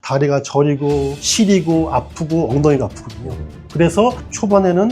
다리가 저리고 시리고 아프고 엉덩이가 아프거든요. 그래서 초반에는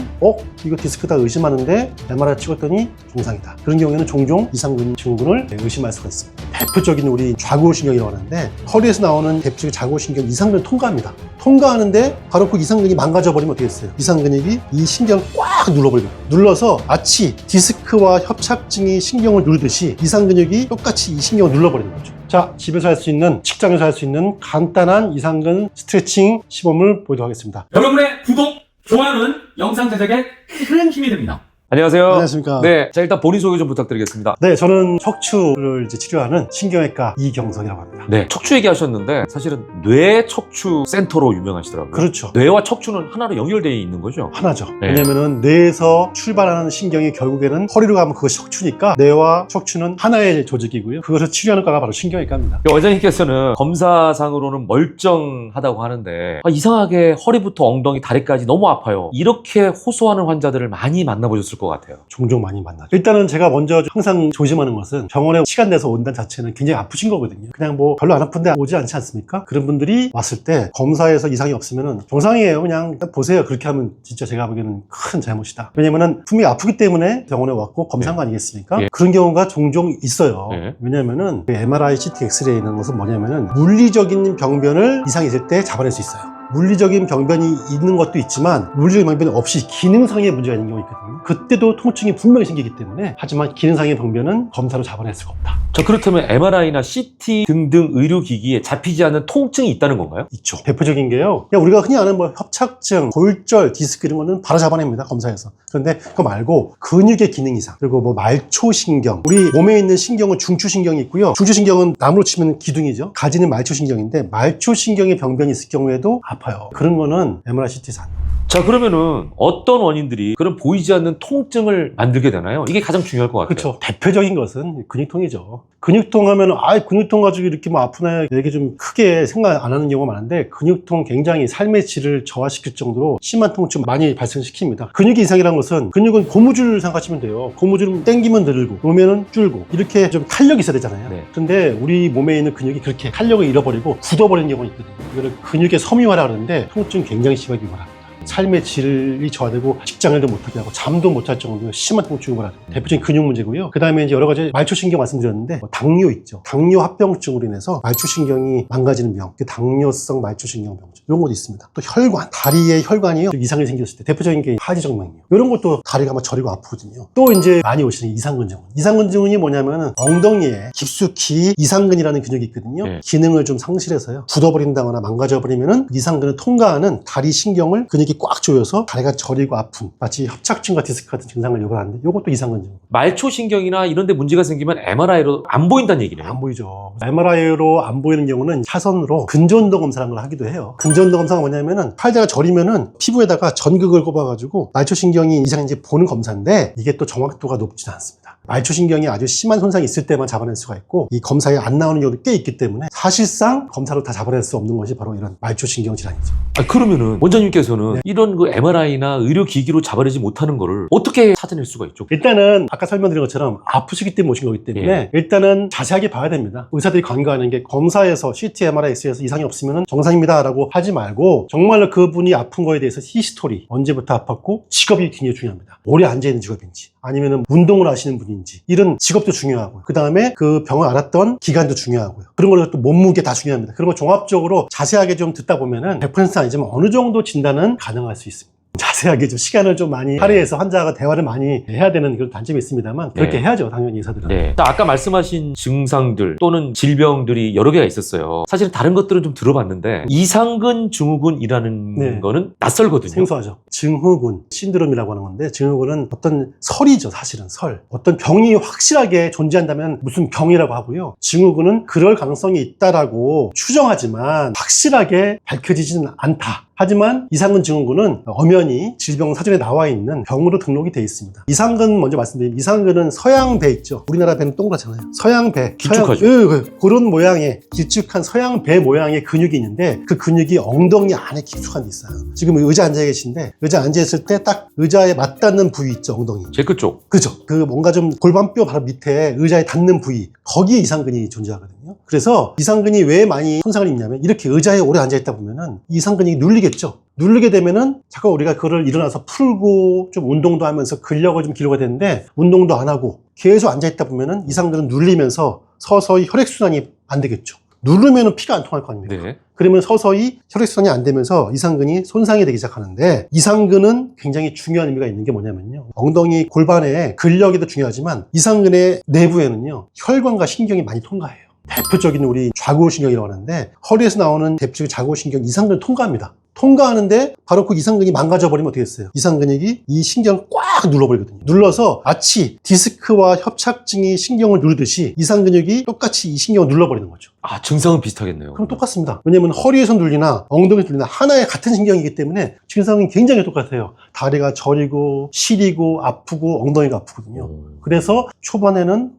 이거 디스크다 의심하는데 MRI 찍었더니 정상이다. 그런 경우에는 종종 이상근 증후군을 의심할 수가 있습니다. 대표적인 우리 좌골신경이라고 하는데 허리에서 나오는 대표적인 좌골신경 이상근을 통과합니다. 통과하는데 바로 그 이상근이 망가져버리면 어떻게 됐어요? 이상근육이 이 신경을 꽉 눌러버리고 눌러서 마치 디스크와 협착증이 신경을 누르듯이 이상근육이 똑같이 이 신경을 눌러버리는 거죠. 자, 집에서 할 수 있는, 직장에서 할 수 있는 간단한 이상근 스트레칭 시범을 보도록 하겠습니다. 여러분의 구독, 좋아요는 영상 제작에 큰 힘이 됩니다. 안녕하세요. 안녕하십니까. 네, 자 일단 본인 소개 좀 부탁드리겠습니다. 네, 저는 척추를 이제 치료하는 신경외과 이경석이라고 합니다. 네, 척추 얘기하셨는데 사실은 뇌 척추 센터로 유명하시더라고요. 그렇죠. 뇌와 척추는 하나로 연결되어 있는 거죠? 하나죠. 네. 왜냐면은 뇌에서 출발하는 신경이 결국에는 허리로 가면 그것이 척추니까 뇌와 척추는 하나의 조직이고요. 그것을 치료하는 과가 바로 신경외과입니다. 원장님께서는 검사상으로는 멀쩡하다고 하는데 이상하게 허리부터 엉덩이, 다리까지 너무 아파요. 이렇게 호소하는 환자들을 많이 만나보셨을 것 같아요. 종종 많이 만나죠. 일단은 제가 먼저 항상 조심하는 것은 병원에 시간 내서 온다는 자체는 굉장히 아프신 거거든요. 그냥 뭐 별로 안 아픈데 오지 않지 않습니까? 그런 분들이 왔을 때 검사에서 이상이 없으면은 정상이에요. 그냥 딱 보세요. 그렇게 하면 진짜 제가 보기에는 큰 잘못이다. 왜냐면은 분명히 아프기 때문에 병원에 왔고 검사한 거 아니겠습니까? 예. 그런 경우가 종종 있어요. 예. 왜냐면은 MRI, CT, 엑스레이 이런 것은 뭐냐면은 물리적인 병변을 이상이 있을 때 잡아낼 수 있어요. 물리적인 병변이 있는 것도 있지만 물리적인 병변이 없이 기능상의 문제가 있는 경우가 있거든요. 그때도 통증이 분명히 생기기 때문에 하지만 기능상의 병변은 검사로 잡아낼 수가 없다. 자, 그렇다면 MRI나 CT 등등 의료기기에 잡히지 않는 통증이 있다는 건가요? 있죠. 대표적인 게요. 그냥 우리가 흔히 아는 뭐 협착증, 골절, 디스크 이런 거는 바로 잡아냅니다. 검사에서. 그런데 그거 말고 근육의 기능 이상, 그리고 뭐 말초신경, 우리 몸에 있는 신경은 중추신경이 있고요. 중추신경은 나무로 치면 기둥이죠. 가지는 말초신경인데 말초신경의 병변이 있을 경우에도 아파요. 그런 거는 MRI, CT에서 안 나와요. 자, 그러면은 어떤 원인들이 그런 보이지 않는 통증을 만들게 되나요? 이게 가장 중요할 것 같아요. 그렇죠. 대표적인 것은 근육통이죠. 근육통 하면 근육통 가지고 이렇게 뭐 아프네 이렇게 좀 크게 생각 안 하는 경우가 많은데 굉장히 굉장히 삶의 질을 저하시킬 정도로 심한 통증 많이 발생시킵니다. 근육의 이상이라는 것은 근육은 고무줄 생각하시면 돼요. 고무줄은 당기면 늘고 놓으면 줄고 이렇게 좀 탄력이 있어야 되잖아요. 네. 그런데 우리 몸에 있는 근육이 그렇게 탄력을 잃어버리고 굳어버리는 경우가 있거든요. 이거를 근육의 섬유화라 그러는데 통증 굉장히 심하게 유발합니다. 삶의 질이 저하되고 직장일도 못하게 하고 잠도 못할 정도로 심한 통증을 벌하죠. 대표적인 근육 문제고요. 그 다음에 이제 여러 가지 말초신경 말씀드렸는데 당뇨 있죠. 당뇨 합병증으로 인해서 말초신경이 망가지는 병, 당뇨성 말초신경병증 이런 것도 있습니다. 또 혈관, 다리에 혈관이요 이상이 생겼을 때 대표적인 게 하지정맥류 이런 것도 다리가 막 저리고 아프거든요. 또 이제 많이 오시는 이상근 증후군. 이상근 증후군이 뭐냐면은 엉덩이에 깊숙이 이상근이라는 근육이 있거든요. 네. 기능을 좀 상실해서요 굳어버린다거나 망가져버리면은 이상근을 통과하는 다리 신경을 근육이 꽉 조여서 다리가 저리고 아픈 마치 협착증과 디스크 같은 증상을 유발하는데 이것도 이상근 증후군. 말초신경이나 이런 데 문제가 생기면 MRI로 안 보인다는 얘기네요. 안 보이죠. MRI로 안 보이는 경우는 차선으로 근전도 검사라는 걸 하기도 해요. 근전도 검사가 뭐냐면은 팔다가 저리면은 피부에다가 전극을 꼽아가지고 말초신경이 이상인지 보는 검사인데 이게 또 정확도가 높지는 않습니다. 말초신경이 아주 심한 손상이 있을 때만 잡아낼 수가 있고 이 검사에 안 나오는 경우도 꽤 있기 때문에 사실상 검사로 다 잡아낼 수 없는 것이 바로 이런 말초신경 질환이죠. 그러면은 원장님께서는 이런 그 MRI나 의료기기로 잡아내지 못하는 거를 어떻게 찾아낼 수가 있죠? 일단은 아까 설명드린 것처럼 아프시기 때문에 오신 거기 때문에 일단은 자세하게 봐야 됩니다. 의사들이 권고하는 게 검사에서 CT, MRI, X에서 이상이 없으면 정상입니다 라고 하지 말고 정말로 그분이 아픈 거에 대해서 히스토리, 언제부터 아팠고 직업이 굉장히 중요합니다. 오래 앉아있는 직업인지 아니면 운동을 하시는 분인지 이런 직업도 중요하고요. 그 다음에 그 병을 앓았던 기간도 중요하고요. 그런 걸 또 몸무게 다 중요합니다. 그런 거 종합적으로 자세하게 좀 듣다 보면은 100%는 아니지만 어느 정도 진단은 가능할 수 있습니다. 자세하게 좀 시간을 좀 많이 할애해서 환자가 대화를 많이 해야 되는 그런 단점이 있습니다만 그렇게 해야죠. 당연히 의사들은. 네. 아까 말씀하신 증상들 또는 질병들이 여러 개가 있었어요. 사실 다른 것들은 좀 들어봤는데 이상근 증후군이라는 거는 낯설거든요. 생소하죠. 증후군, 신드롬이라고 하는 건데 증후군은 어떤 설이죠. 사실은 설. 어떤 병이 확실하게 존재한다면 무슨 병이라고 하고요. 증후군은 그럴 가능성이 있다라고 추정하지만 확실하게 밝혀지지는 않다. 하지만 이상근 증후군은 엄연히 질병 사전에 나와 있는 병으로 등록이 되어 있습니다. 이상근 먼저 말씀드리면 이상근은 서양 배 있죠. 우리나라 배는 동그랗잖아요. 서양 배. 길쭉하죠. 그런 모양의 길쭉한 서양 배 모양의 근육이 있는데 그 근육이 엉덩이 안에 깊숙한 데 있어요. 지금 의자 앉아 계신데 의자 앉아 있을 때 딱 의자에 맞닿는 부위 있죠. 엉덩이. 제 끝쪽. 그죠. 그 뭔가 좀 골반뼈 바로 밑에 의자에 닿는 부위 거기에 이상근이 존재하거든요. 그래서 이상근이 왜 많이 손상을 입냐면 이렇게 의자에 오래 앉아있다 보면은 이상근이 눌리겠죠. 누르게 되면은 자꾸 우리가 그거를 일어나서 풀고 좀 운동도 하면서 근력을 좀 기르게 되는데 운동도 안 하고 계속 앉아있다 보면은 이상근은 눌리면서 서서히 혈액순환이 안 되겠죠. 누르면은 피가 안 통할 거 아닙니까? 네. 그러면 서서히 혈액순환이 안 되면서 이상근이 손상이 되기 시작하는데 이상근은 굉장히 중요한 의미가 있는 게 뭐냐면요. 엉덩이 골반의 근력에도 중요하지만 이상근의 내부에는요. 혈관과 신경이 많이 통과해요. 대표적인 우리 좌구신경이라고 하는데 허리에서 나오는 대표적인 좌구신경 이상근을 통과합니다. 통과하는데 바로 그 이상근이 망가져버리면 어떻게 됐어요? 이상근육이 이 신경을 꽉 눌러버리거든요. 눌러서 마치 디스크와 협착증이 신경을 누르듯이 이상근육이 똑같이 이 신경을 눌러버리는 거죠. 아, 증상은 비슷하겠네요. 그럼 똑같습니다. 왜냐면 허리에서 눌리나 엉덩이에서 눌리나 하나의 같은 신경이기 때문에 증상은 굉장히 똑같아요. 다리가 저리고 시리고 아프고 엉덩이가 아프거든요. 그래서 초반에는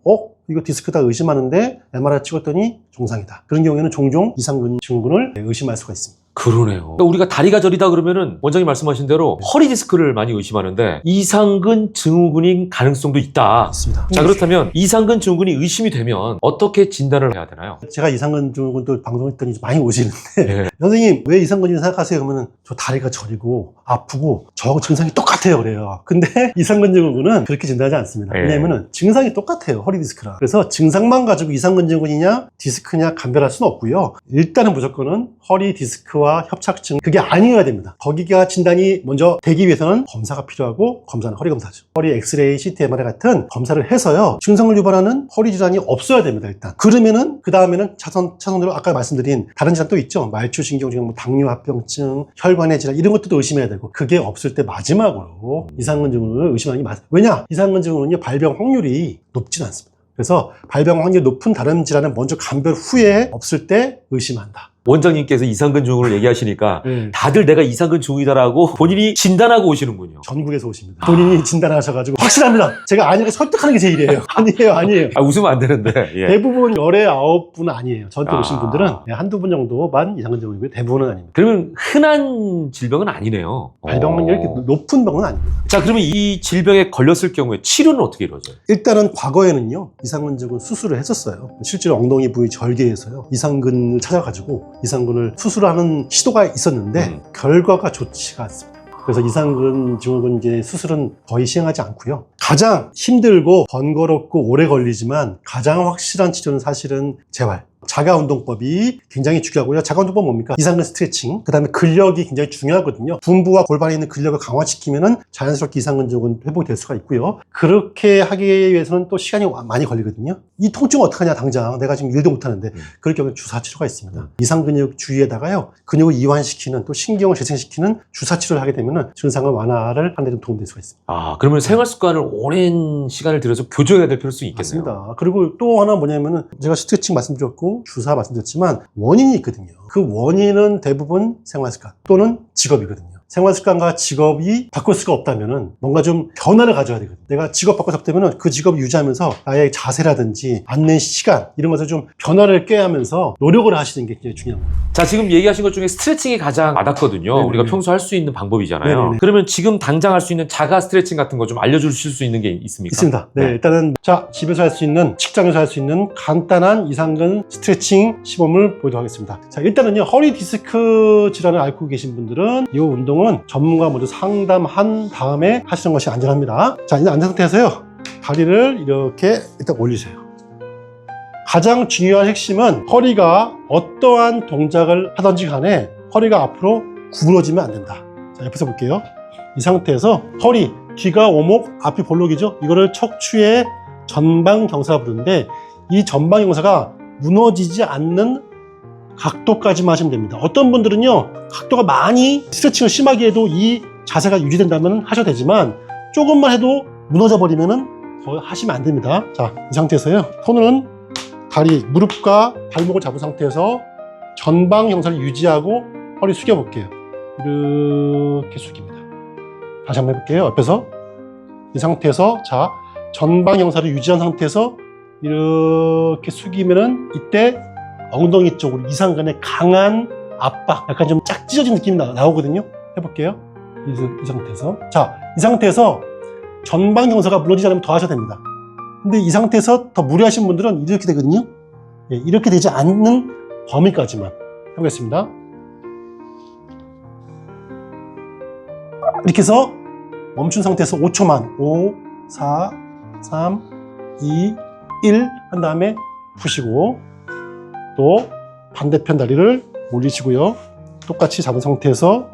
이거 디스크다 의심하는데 MRI 찍었더니 정상이다. 그런 경우에는 종종 이상근 증후군을 의심할 수가 있습니다. 그러네요. 그러니까 우리가 다리가 저리다 그러면은 원장님 말씀하신 대로 허리 디스크를 많이 의심하는데 이상근 증후군인 가능성도 있다. 있습니다. 자, 그렇다면 이상근 증후군이 의심이 되면 어떻게 진단을 해야 되나요? 제가 이상근 증후군도 방송했더니 많이 오시는데 네. 선생님 왜 이상근이라고 생각하세요? 그러면 저 다리가 저리고 아프고 저하고 증상이 똑같아요 그래요. 근데 이상근 증후군은 그렇게 진단하지 않습니다. 네. 왜냐하면 증상이 똑같아요. 허리 디스크랑. 그래서 증상만 가지고 이상근 증후군이냐 디스크냐 감별할 수는 없고요. 일단은 무조건은 허리 디스크와 협착증 그게 아니어야 됩니다. 거기가 진단이 먼저 되기 위해서는 검사가 필요하고 검사는 허리 검사죠. 허리 엑스레이, CT, MRI 같은 검사를 해서요. 증상을 유발하는 허리 질환이 없어야 됩니다. 일단. 그러면은 그 다음에는 차선으로 아까 말씀드린 다른 질환 또 있죠. 말초신경증, 뭐 당뇨합병증, 혈관의 질환 이런 것도 의심해야 되고 그게 없을 때 마지막으로 이상근 증후군을 의심하는 게 맞아요. 왜냐? 이상근 증후군은요 발병 확률이 높진 않습니다. 그래서 발병 확률이 높은 다른 질환은 먼저 감별 후에 없을 때 의심한다. 원장님께서 이상근 증후군을 얘기하시니까 다들 내가 이상근 증후이다라고 본인이 진단하고 오시는군요. 전국에서 오십니다. 본인이 진단하셔가지고 확실합니다. 제가 아니니까 설득하는 게 제 일이에요. 아니에요. 아, 웃으면 안 되는데. 예. 대부분 19분은 아니에요. 저한테 아. 오신 분들은 한두 분 정도만 이상근 증후군이고요. 대부분은 아닙니다. 그러면 흔한 질병은 아니네요. 발병 확률이 이렇게 높은 병은 아닙니다. 자, 그러면 이 질병에 걸렸을 경우에 치료는 어떻게 이루어져요? 일단은 과거에는요. 이상근 증후군 수술을 했었어요. 실제로 엉덩이 부위 절개해서요. 이상근을 찾아가지고 이상근을 수술하는 시도가 있었는데 결과가 좋지가 않습니다. 그래서 이상근 증후군 이제 수술은 거의 시행하지 않고요. 가장 힘들고 번거롭고 오래 걸리지만 가장 확실한 치료는 사실은 재활. 자가운동법이 굉장히 중요하고요. 자가운동법 뭡니까? 이상근 스트레칭. 그 다음에 근력이 굉장히 중요하거든요. 분부와 골반에 있는 근력을 강화시키면은 자연스럽게 이상근 증후군 회복이 될 수가 있고요. 그렇게 하기 위해서는 또 시간이 많이 걸리거든요. 이 통증 어떡하냐 당장. 내가 지금 일도 못하는데 그럴 경우에 주사치료가 있습니다. 이상근육 주위에다가요. 근육을 이완시키는 또 신경을 재생시키는 주사치료를 하게 되면은 증상을 완화를 하는 데 좀 도움될 수가 있습니다. 아, 그러면 생활 습관을 오랜 시간을 들여서 교정해야 될 필요도 있겠네요. 맞습니다. 그리고 또 하나 뭐냐면은 제가 스트레칭 말씀드렸고 주사 말씀드렸지만 원인이 있거든요. 그 원인은 대부분 생활습관 또는 직업이거든요. 생활습관과 직업이 바꿀 수가 없다면은 뭔가 좀 변화를 가져야 되거든요. 내가 직업 바꿔서 없다면은 그 직업을 유지하면서 나의 자세라든지 앉는 시간 이런 것을 좀 변화를 꾀하면서 노력을 하시는 게 굉장히 중요한 거예요. 자, 지금 얘기하신 것 중에 스트레칭이 가장 와닿거든요. 네네네. 우리가 평소 할 수 있는 방법이잖아요. 네네네. 그러면 지금 당장 할 수 있는 자가 스트레칭 같은 거 좀 알려주실 수 있는 게 있습니까? 있습니다. 네, 일단은 자 집에서 할 수 있는 직장에서 할 수 있는 간단한 이상근 스트레칭 시범을 보도록 하겠습니다. 자 일단은요 허리 디스크 질환을 앓고 계신 분들은 이 운동은 전문가 모두 상담한 다음에 하시는 것이 안전합니다. 자 이제 앉은 상태에서요 다리를 이렇게 일단 올리세요. 가장 중요한 핵심은 허리가 어떠한 동작을 하든지 간에 허리가 앞으로 구부러지면 안 된다. 자 옆에서 볼게요. 이 상태에서 허리, 귀가 오목, 앞이 볼록이죠. 이거를 척추의 전방경사라 부르는데 이 전방경사가 무너지지 않는 각도까지만 하시면 됩니다. 어떤 분들은요 각도가 많이 스트레칭을 심하게 해도 이 자세가 유지된다면 하셔도 되지만 조금만 해도 무너져 버리면은 더 하시면 안 됩니다. 자, 이 상태에서요 손은 다리, 무릎과 발목을 잡은 상태에서 전방 형사를 유지하고 허리 숙여 볼게요. 이렇게 숙입니다. 다시 한번 해볼게요. 옆에서 이 상태에서 자 전방 경사를 유지한 상태에서 이렇게 숙이면은 이때 엉덩이 쪽으로 이상근의 강한 압박, 약간 좀 짝 찢어진 느낌이 나오거든요. 해볼게요. 이 상태에서 자, 이 상태에서 전방 경사가 무너지지 않으면 더 하셔야 됩니다. 근데 이 상태에서 더 무리하신 분들은 이렇게 되거든요. 예, 이렇게 되지 않는 범위까지만 해보겠습니다. 이렇게 해서 멈춘 상태에서 5초만 5, 4, 3, 2, 1 한 다음에 푸시고 또 반대편 다리를 올리시고요. 똑같이 잡은 상태에서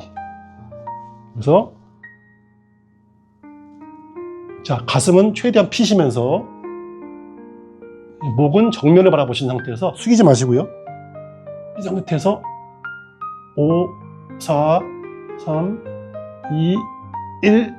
그래서 자 가슴은 최대한 피시면서 목은 정면을 바라보신 상태에서 숙이지 마시고요. 이 상태에서 5, 4, 3, 2, 1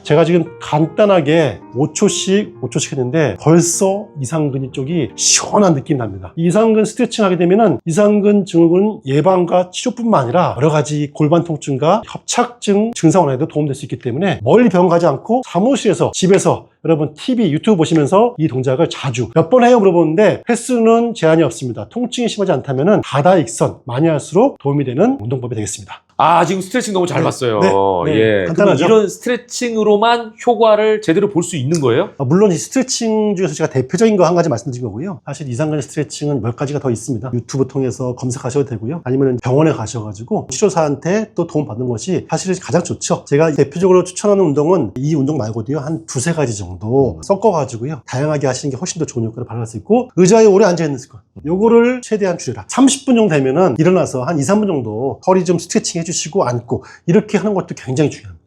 제가 지금 간단하게 5초씩 했는데 벌써 이상근 쪽이 시원한 느낌이 납니다. 이상근 스트레칭 하게 되면은 이상근 증후군 예방과 치료뿐만 아니라 여러 가지 골반 통증과 협착증 증상 완화에도 도움될 수 있기 때문에 멀리 병원 가지 않고 사무실에서 집에서 여러분 TV, 유튜브 보시면서 이 동작을 자주 몇 번 해요 물어보는데 횟수는 제한이 없습니다. 통증이 심하지 않다면은 다다익선 많이 할수록 도움이 되는 운동법이 되겠습니다. 아, 지금 스트레칭 너무 잘 봤어요. 네, 예. 간단하죠? 이런 스트레칭으로만 효과를 제대로 볼 수 있는 거예요? 물론 이 스트레칭 중에서 제가 대표적인 거 한 가지 말씀드린 거고요. 사실 이상근 스트레칭은 몇 가지가 더 있습니다. 유튜브 통해서 검색하셔도 되고요. 아니면 병원에 가셔가지고 치료사한테 또 도움 받는 것이 사실 가장 좋죠. 제가 대표적으로 추천하는 운동은 이 운동 말고도요. 한 두세 가지 정도 섞어가지고요. 다양하게 하시는 게 훨씬 더 좋은 효과를 발휘할 수 있고 의자에 오래 앉아있는 습관. 요거를 최대한 줄여라. 30분 정도 되면은 일어나서 한 2, 3분 정도 허리 좀 스트레칭 해주시고 앉고 이렇게 하는 것도 굉장히 중요합니다.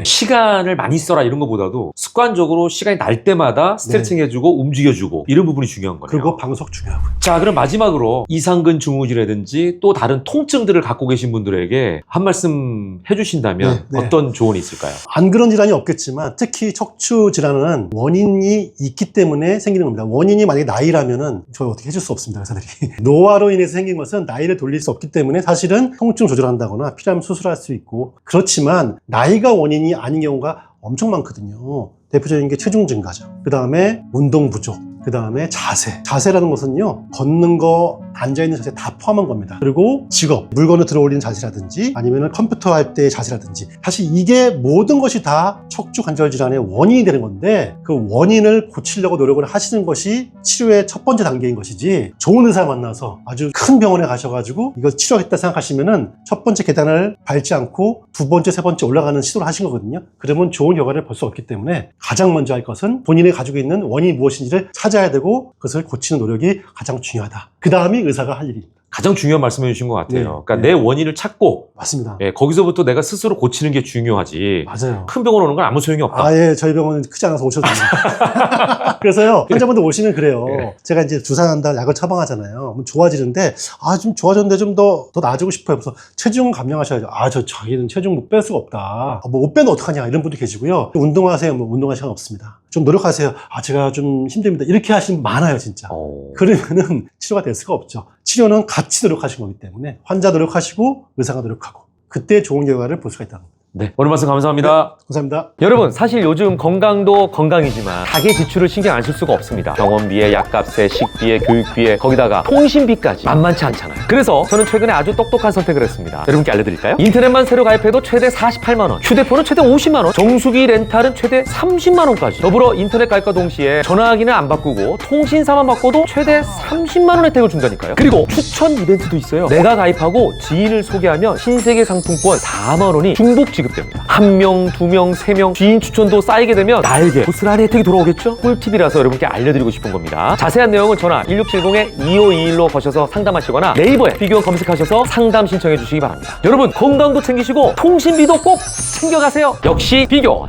시간을 많이 써라 이런 것보다도 습관적으로 시간이 날 때마다 스트레칭 해주고 움직여주고 이런 부분이 중요한 거네요. 그리고 방석 중요하고요. 자, 그럼 마지막으로 이상근 증후군이라든지 또 다른 통증들을 갖고 계신 분들에게 한 말씀 해주신다면 네. 어떤 조언이 있을까요? 안 그런 질환이 없겠지만 특히 척추 질환은 원인이 있기 때문에 생기는 겁니다. 원인이 만약에 나이라면은 저희 어떻게 해줄 수 없습니다. 의사들이. 노화로 인해서 생긴 것은 나이를 돌릴 수 없기 때문에 사실은 통증 조절한다거나 필요하면 수술할 수 있고 그렇지만 나이가 원인이 아닌 경우가 엄청 많거든요. 대표적인 게 체중 증가죠. 그 다음에 운동 부족. 그 다음에 자세라는 것은요 걷는 거 앉아있는 자세 다 포함한 겁니다. 그리고 직업, 물건을 들어 올리는 자세라든지 아니면 컴퓨터 할 때의 자세라든지 사실 이게 모든 것이 다 척추 관절 질환의 원인이 되는 건데 그 원인을 고치려고 노력을 하시는 것이 치료의 첫 번째 단계인 것이지 좋은 의사 만나서 아주 큰 병원에 가셔가지고 이걸 치료하겠다 생각하시면은 첫 번째 계단을 밟지 않고 두 번째, 세 번째 올라가는 시도를 하신 거거든요. 그러면 좋은 결과를 볼 수 없기 때문에 가장 먼저 할 것은 본인이 가지고 있는 원인이 무엇인지를 찾아야 되고 그것을 고치는 노력이 가장 중요하다. 그 다음이 의사가 할 일입니다. 가장 중요한 말씀해 주신 것 같아요. 네, 그러니까 네. 내 원인을 찾고 맞습니다. 거기서부터 내가 스스로 고치는 게 중요하지. 맞아요. 큰 병원 오는 건 아무 소용이 없다. 예, 저희 병원은 크지 않아서 오셔도 됩니다. 그래서요, 환자분들 오시면 그래요. 네. 제가 이제 주사한다 약을 처방하잖아요. 그럼 좋아지는데, 좀 좋아졌는데 좀 더 나아지고 싶어요. 그래서 체중 감량하셔야죠. 자기는 체중 못 뺄 수가 없다. 못 빼면 어떡하냐. 이런 분도 계시고요. 운동하세요. 운동할 시간 없습니다. 좀 노력하세요. 제가 좀 힘듭니다. 이렇게 하시는 분 많아요, 진짜. 그러면은 치료가 될 수가 없죠. 치료는 같이 노력하신 거기 때문에 환자 노력하시고 의사가 노력하고 그때 좋은 결과를 볼 수가 있다는 겁니다. 네, 오늘 말씀 감사합니다. 감사합니다. 여러분, 사실 요즘 건강도 건강이지만 가계 지출을 신경 안 쓸 수가 없습니다. 병원비에, 약값에, 식비에, 교육비에, 거기다가 통신비까지 만만치 않잖아요. 그래서 저는 최근에 아주 똑똑한 선택을 했습니다. 여러분께 알려드릴까요? 인터넷만 새로 가입해도 최대 48만 원, 휴대폰은 최대 50만 원, 정수기 렌탈은 최대 30만 원까지. 더불어 인터넷 가입과 동시에 전화기는 안 바꾸고 통신사만 바꿔도 최대 30만 원 혜택을 준다니까요. 그리고 추천 이벤트도 있어요. 내가 가입하고 지인을 소개하면 신세계 상품권 4만 원이 중복 지급됩니다. 1명, 2명, 3명 지인 추천도 쌓이게 되면 나에게 고스란히 혜택이 돌아오겠죠? 꿀팁이라서 여러분께 알려드리고 싶은 겁니다. 자세한 내용은 전화 1670-2521로 거셔서 상담하시거나 네이버에 비교 검색하셔서 상담 신청해 주시기 바랍니다. 여러분 건강도 챙기시고 통신비도 꼭 챙겨가세요. 역시 비교